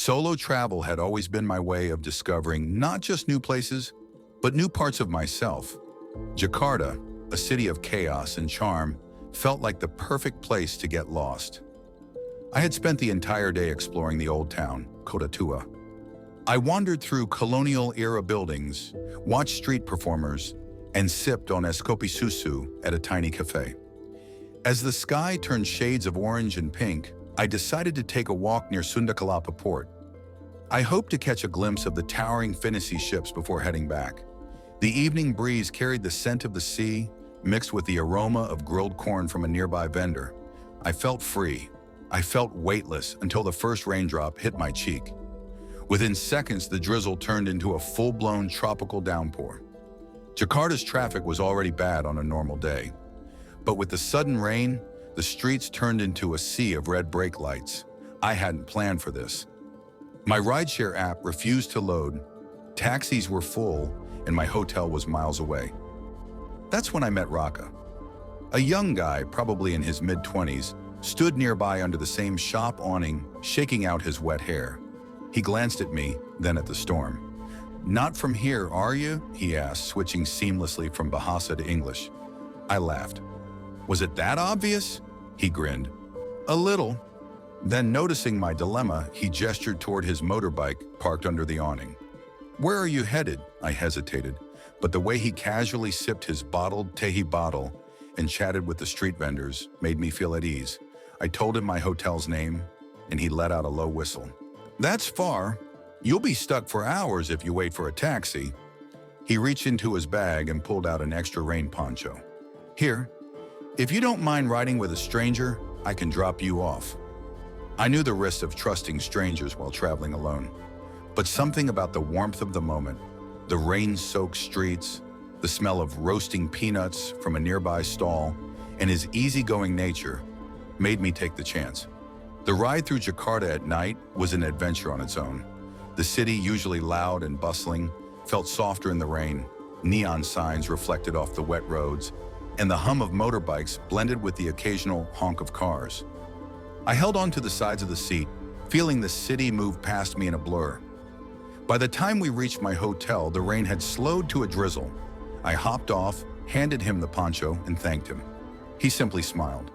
Solo travel had always been my way of discovering not just new places, but new parts of myself. Jakarta, a city of chaos and charm, felt like the perfect place to get lost. I had spent the entire day exploring the old town, Kota Tua. I wandered through colonial-era buildings, watched street performers, and sipped on es kopi susu at a tiny cafe. As the sky turned shades of orange and pink, I decided to take a walk near Sundakalapa port. I hoped to catch a glimpse of the towering Finnissy ships before heading back. The evening breeze carried the scent of the sea, mixed with the aroma of grilled corn from a nearby vendor. I felt free. I felt weightless until the first raindrop hit my cheek. Within seconds, the drizzle turned into a full-blown tropical downpour. Jakarta's traffic was already bad on a normal day. But with the sudden rain, the streets turned into a sea of red brake lights. I hadn't planned for this. My rideshare app refused to load, taxis were full, and my hotel was miles away. That's when I met Raka. A young guy, probably in his mid-20s, stood nearby under the same shop awning, shaking out his wet hair. He glanced at me, then at the storm. "Not from here, are you?" he asked, switching seamlessly from Bahasa to English. I laughed. "Was it that obvious?" He grinned. "A little." Then, noticing my dilemma, he gestured toward his motorbike parked under the awning. "Where are you headed?" I hesitated, but the way he casually sipped his bottled tehi bottle and chatted with the street vendors made me feel at ease. I told him my hotel's name, and he let out a low whistle. "That's far. You'll be stuck for hours if you wait for a taxi." He reached into his bag and pulled out an extra rain poncho. "Here, if you don't mind riding with a stranger, I can drop you off." I knew the risks of trusting strangers while traveling alone, but something about the warmth of the moment, the rain-soaked streets, the smell of roasting peanuts from a nearby stall, and his easygoing nature made me take the chance. The ride through Jakarta at night was an adventure on its own. The city, usually loud and bustling, felt softer in the rain. Neon signs reflected off the wet roads, and the hum of motorbikes blended with the occasional honk of cars. I held on to the sides of the seat, feeling the city move past me in a blur. By the time we reached my hotel, the rain had slowed to a drizzle. I hopped off, handed him the poncho, and thanked him. He simply smiled.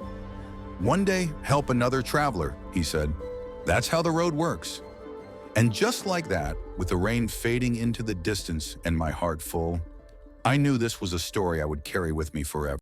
"One day, help another traveler," he said. "That's how the road works." And just like that, with the rain fading into the distance and my heart full, I knew this was a story I would carry with me forever.